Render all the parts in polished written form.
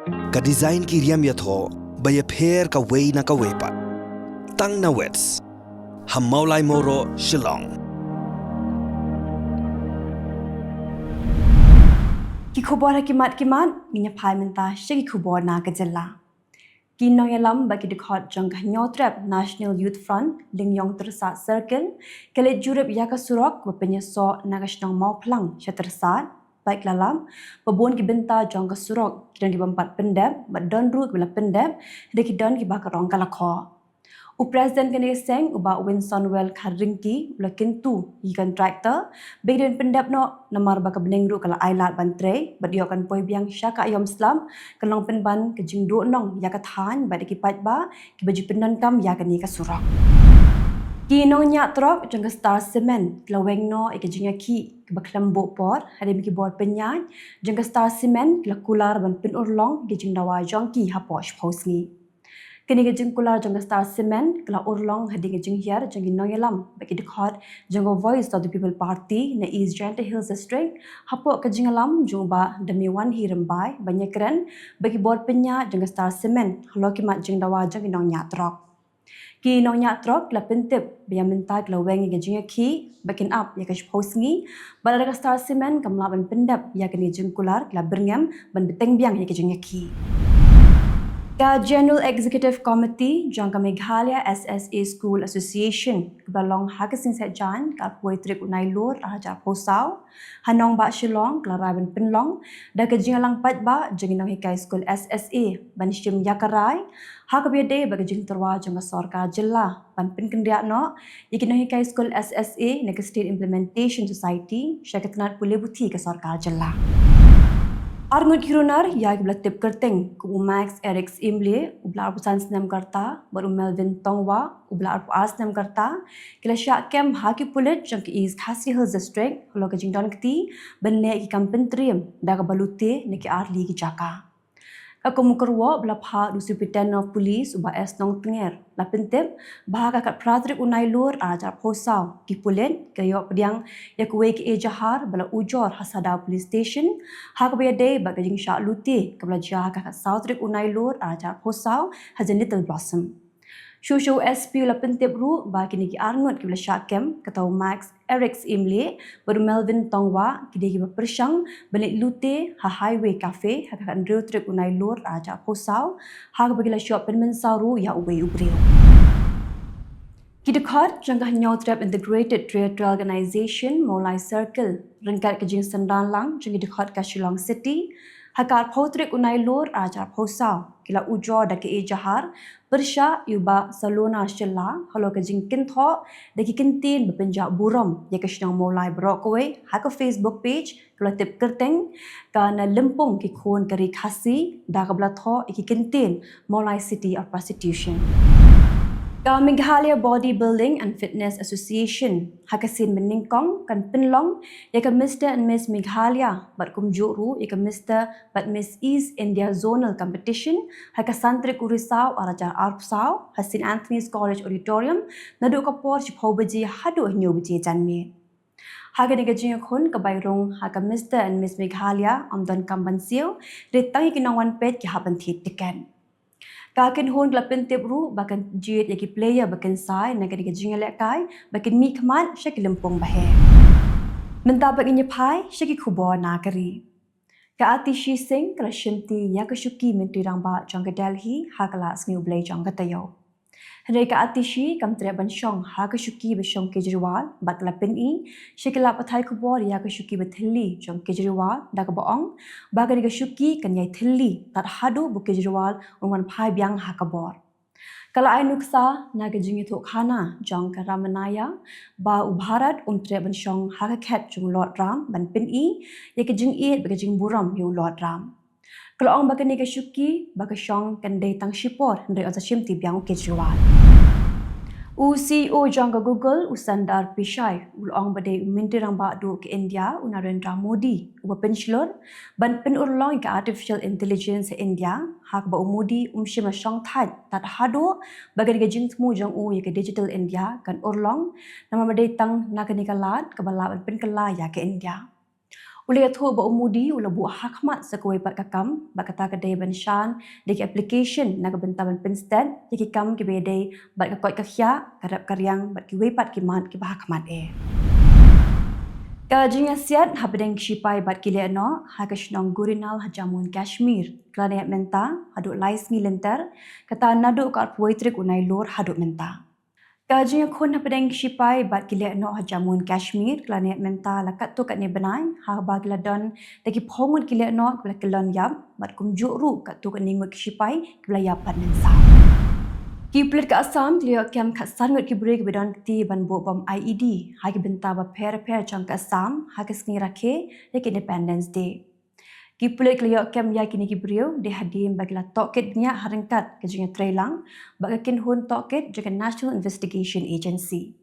Ka design ki riam yatho baya pher ka wei na ka wepat. Tang na wets. Ham maulai moro Shillong. Ki Khubor kimat nginya phai menta she ki Khubor na ka Jylla. Ki Nailur bagi dekat jangka nyotrap National Youth Front lingyong tersat circle kele jurep ya ka surok bepenyeso nagasnong mau pelang sya tersat baik lalam babon ki benta jangka surok kidan ki bempat pendap badon ru bila pendap de ki don ki bakarong kalakho. Presiden kene seng uba Winston Well Kharingki blakin tu i kontraktor begden pendap no namar baka beneng ru kala ailat bantre badiokan poi biang syaka ayom slam kalong penban ke jingdu nong ya kathan badiki patba ki baju penan kam ya kani ka surak ki nong nya trok jang star cement klaweng no ke jinga ki ke baklambo por hade ki bor penyai jang star cement la kular ban pen urlong ke jingdawa jongki haposh posni kini gejeng kular jang star cement kala urlong hadi gejeng hiar jang Nailur bagi dekat jang voice of the people party na East Janta Hills district hapo gejeng alam jumba demi wan hirembai banyak keren bagi bor penya jang star cement halo kimat jeng dawa jang nong nyatrok ki nong nyatrok la pentip biya minta kala weng gejeng ki bakin up ya kash posngi balada star cement kamla ban pendap ya kini jeng kular kala berngam ban beteng biang ya gejeng ki Ka General Executive Committee jangka Meghalaya SSA School Association kebalong hakasin sejan ka poetrik Nailur raja posau hanong ba Shillong klaraben penlong da ka jingalang patba jangin hikai school SSA ban shim yakarai hakabede ba jing terwa jang sarkar Jylla ban pen kendria no yakin hikai school SSA ne State Implementation Society syakatnat pule buti ka sarkar Jylla Arngut Kirunar ya bila tip kerteng ku Max Eric's Imle ubla arpusan senam karta baru Melvin Tongwa ubla arpuas senam karta kila syak kem haki pulit jang ki East Khasi Hills District lo ka jingdon kti benne ki kampen trim da ka balute ne ki arli ki jaka ka komukerwo bla pha du Superintendent of Police uba es nong tenger la pentep bahaga kat pratrik Nailur ajar posau ki pulen kayo pediang ya kuwe ki ejahar bala ujor hasada police station hak bede bagajing sya lute kabla jaga kat Southrik Nailur ajar posau hazen little blossom Shushu SP la pentep ru ba kini ki arngot ki bla syakem katau Max Eric's Imle baru Melvin Tongwa ki ki persang balik lute ha highway cafe hak kan Trip Nailur aja posau hak bagila shop penmen saru ya uwe ubreu Kidekat jangka nyotrap integrated trade organization Molai Circle rengkat ke jing sendan lang jang dekat ke Shillong City hakar potrik Nailur ajar posau kila ujo da ke ejahar persya yuba salona Jylla halo ke jing kintho daki kintin bepenjak burom ya ke Shillong Molai Brockway hak Facebook page kala tip kerteng kana lempung ki khon kari khasi da ka blatho iki kintin Molai City of Prostitution Ka Meghalaya Bodybuilding and Fitness Association hakasin meningkong kan penlong ya ka Mr. and Miss Meghalaya bat kumjuru ya ka Mr. but Miss East India Zonal Competition haka santri kurisau araja arpsau hasin Anthony's College Auditorium nadu kapor chipau beji hadu nyu beji janme Haga ni gajing khun ka bayrong haka Mr. and Miss Meghalaya amdan kambansiu ritang ikinawan pet ki haban thit tikan Kakin hon glapin tibru bakan jit yaki player bakan sai naga diga jingalek kai bakan mi kman syaki lempung bahe. Mentabak inya pai syaki Khubor na kari. Ka ati shi sing kala shimti ya ka syuki menteri rangba jangka Delhi hakala sngiu blay jangka tayo. Hendai ka ati shi kam tre ban syong ha ka syuki be syong Kejriwal bat lapin I syakila pathai Khubor ya ka syuki be thilli jang Kejriwal da ka baong baga diga syuki kan yai thilli tat hadu bu Kejriwal unwan phai biang ha ka bor. Kala ai nuksa na ka jingi thok khana jang ka Ramanaya ba ubharat tre ban syong ha ka khat jung Lord Ram ban pin I ya ka jing I ba ka jing buram yu Lord Ram. Kalau orang bagai ni syuki, bagai syong kan day tang shipor dari asa shimti biang Kejriwal. CEO jangka Google Usandar Pichai, ulang badai minti ramba du ke India Narendra Modi, uba pensilur ban penurlong ke artificial intelligence India, hak ba Modi shima syong thad tat hado bagai gajing temu jang ke digital India kan urlong nama badai tang nakanika lat ke bala ban penkala ya ke India. Ula yatho ba umudi ula bu hakmat sakoi pat kakam ba kata kadai ban shan deki application na kabenta ban pinstan yaki kam ki bedai bat kakoi kakhya karap karyang bat ki wepat ki mat ki ba hakmat Kajing asiat habedeng shipai bat kile no hakashnong gurinal hajamun Kashmir klane menta haduk lais ngi lenter kata nadu kar poitrik unai lor haduk menta. Kajing khon habedeng shipai bat kile no hajamun Kashmir klane menta lakat tu kat ne benai ha ba kila don teki phongut kile no kila kilon yap bat kumjuk ru kat tu kat ningut shipai kila yap pat mensa. Kiplit ke Assam klia kem kat sangut ki break bedan ti ban bo bom IED ha ki benta ba per chang ke Assam ha ke sngi rakhe le Independence Day. Kiplit klia kem ya kini ki brio de hadim bagla toket nya harengkat ke jinga trailang ba kin hun toket jega National Investigation Agency.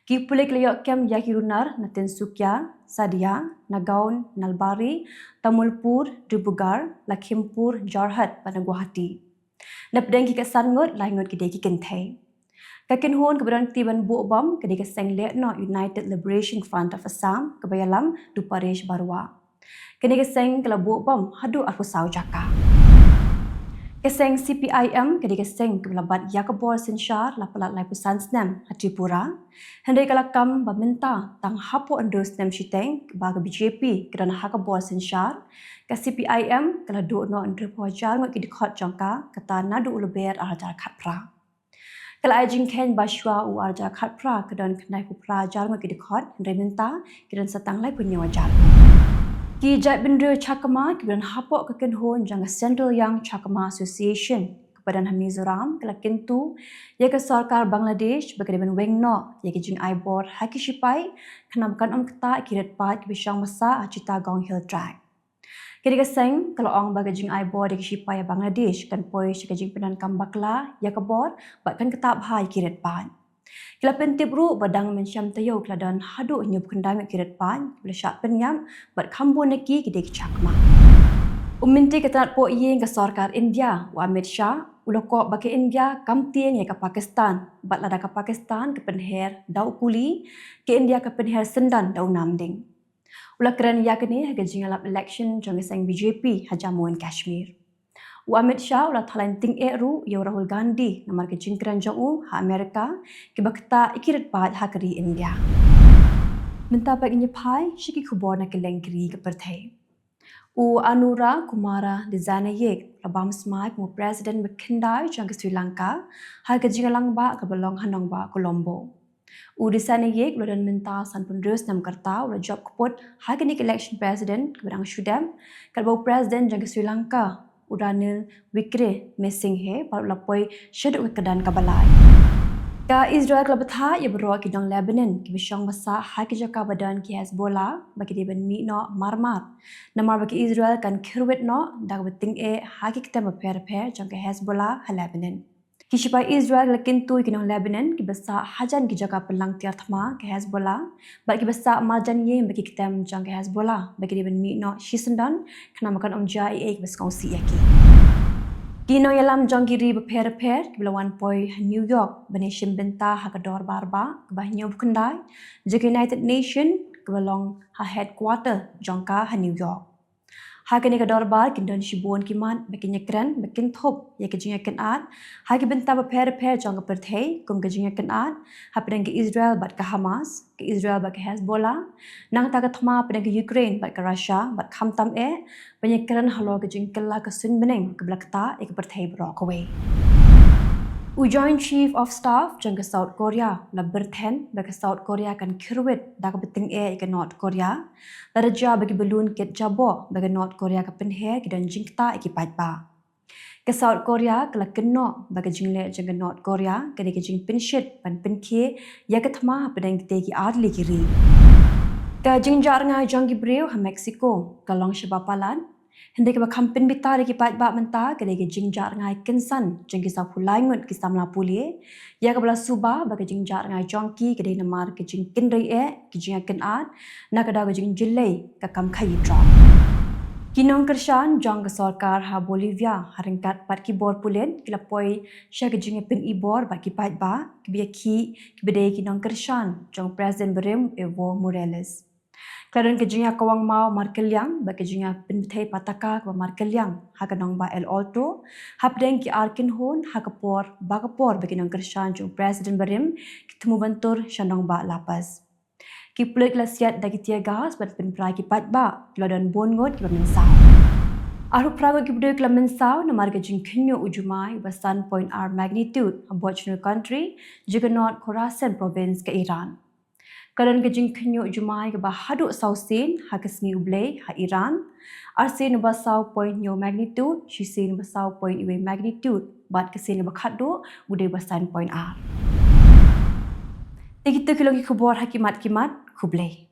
Kiplit klia kem ya ki runar naten sukya Sadia Nagaon Nalbari Tamulpur Dibugar Lakhimpur Jorhat pada Guwahati. Napdeng ki kesan ngot lai ngot kidai ki kenthai. Kakin hon keberan tiban bu bom kedai keseng le no United Liberation Front of Assam kebayalam du Paresh Barwa. Kedai keseng kala bu bom hadu aku sau jaka. Keseng CPIM kedai keseng kebelabat Yakobor Sinshar lapalat lai pusan snem Tripura. Hendai kala kam baminta tang hapo endus snem shiteng ba ke BJP kerana Yakobor Sinshar ke CPIM kala du no endrepo jar ngot ki dikhot jangka kata nadu uluber arjar khatpra. Kala ajing ken bashwa u arjar khatpra kedan kenai kupra jar ngot ki dikhot hendai minta kedan satang lai punya wajar. Ki jat bendera Chakma kemudian hapok ke kenhon jangka Central Young Chakma Association kepada Mizoram kala kentu ya ke sarkar Bangladesh bagaiman wengno ya ke jing aibor haki shipai kena bukan keta kirat pat ke bisang masa acita gong hill track. Kini keseng kalau ong bagai jing aibor ya ke shipai Bangladesh kan poi ke jing penan kambakla ya ke bor bahkan ketap hai kirat pat. Kila pentip ru badang mensyam tayo kila dan hadu nyup kendang kirat pan bila syak penyam bat kambu neki kidai Chakma. Uminti ketanat po iye ke sarkar India wa Amit Shah uloko bagi India kamtieng ya ke Pakistan bat lada ke Pakistan ke penher dau kuli ke India ke penher sendan dau namding. Ula keren ya kini ke jingalap election jong iseng BJP hajamuan Kashmir. Amit Shah ulah thalain ting ru ya Rahul Gandhi namar ke jingkran jong ha Amerika ke bakta ikirat pat ha keri India. Menta pak inye pai shiki Khubor na Kylleng keri ke Pyrthei. Anura Kumara dizana yek labam smai mu president bekendai jang ke Sri Lanka ha ke jingalang ba ke belong hanong ba Colombo. Disana yek lodan minta san pendus nam karta ula job kepot ha ke ni election president ke berang Shudam ke bau president jang ke Sri Lanka Udanil Wikre messing he par lapoi shaduk ke kedan kabalai. Ka Israel ke betha ya bero ki dong Lebanon ki bisang masa ha ki jaka badan ki Hezbollah bagi dia ben mi no marmar. Namar bagi Israel kan kirwet no dag beting ha ki kita per jang ke Hezbollah ha Lebanon. Ki shipai Israel lekin tu ki dong Lebanon ki besa hajan ki jaka pelang tiar thma ke Hezbollah bagi besa marjan ye bagi kita jang ke Hezbollah bagi dia ben mi no shisendan kena makan jai ki beskongsi yaki. Kino yalam jonggiri beper ki belawan poi New York benation benta ha kedor barba ke bahnyo bukendai jeke United Nation ke belong ha headquarter jongka ha New York. Ha kini kedor bar kindon shibon kiman bekinya keren bekin thop ya ke jinga kenat ha ki benta beper jong ke Pyrthei kum ke jinga kenat ha pedang ke Israel bat ke Hamas ke Israel bat ke Hezbollah nang ta ke thma pedang ke Ukraine bat ke Russia bat khamtam banyak keren halo ke jingkela ke sun beneng ke belakta ke Pyrthei Brockway. Joint Chief of Staff jang ke South Korea la berthen bagi South Korea kan kirwet dak beting ke North Korea daraja bagi belun ke jabo bagi North Korea ke penhe ke dan jingta ke patba ke South Korea ke la keno bagi jingle jang ke North Korea ke de ke jing pinshit pan pinke ya ke thma pedang ke ki adli kiri ke jingjar ngai jang ki breu ha Mexico ke long shabapalan Hendai ke kampin bita ki pat ba menta ke de jingjar ngai kensan jeng ki sa pulai ngut ki samla pulie ya ke bala suba ba ke jingjar ngai jongki ke de namar ke jing kin rei ki jing ken at na ke da ke jing Jylla ke kam khai drop kinong kershan jong ke sarkar ha Bolivia haringkat pat ki bor pulen ki lapoi sya ke jing pin ibor ba ki pat ba ki bia ki bede kinong kershan jong president berem Evo Morales Klaran kejunya kawang mau mar Kylleng ba kejunya Pyrthei pataka ba mar Kylleng ha kanong ba el alto hapdeng ki arkin hon ha kapor ba kapor bagi nong kershan jung presiden barim kitemu bentur shanong ba lapas. Ki pulik lasiat dagi tiagas bat penprai ki patba lodan bongot ki baminsau. Arhu prago ki budaya kila mensau na marga jing kinyo ujumai ba sun point R magnitude aboriginal country juga North Khorasan province ke Iran. Kalan kejing kinyo ujumai ke ba haduk sausin ha kesmi ublay ha Iran arsin ba sau point nyo magnitude shisin ba sau point iwe magnitude bat kesin ba khaduk budaya ba sun point R. Kita kelong ki khubor hakimat kimat kublay.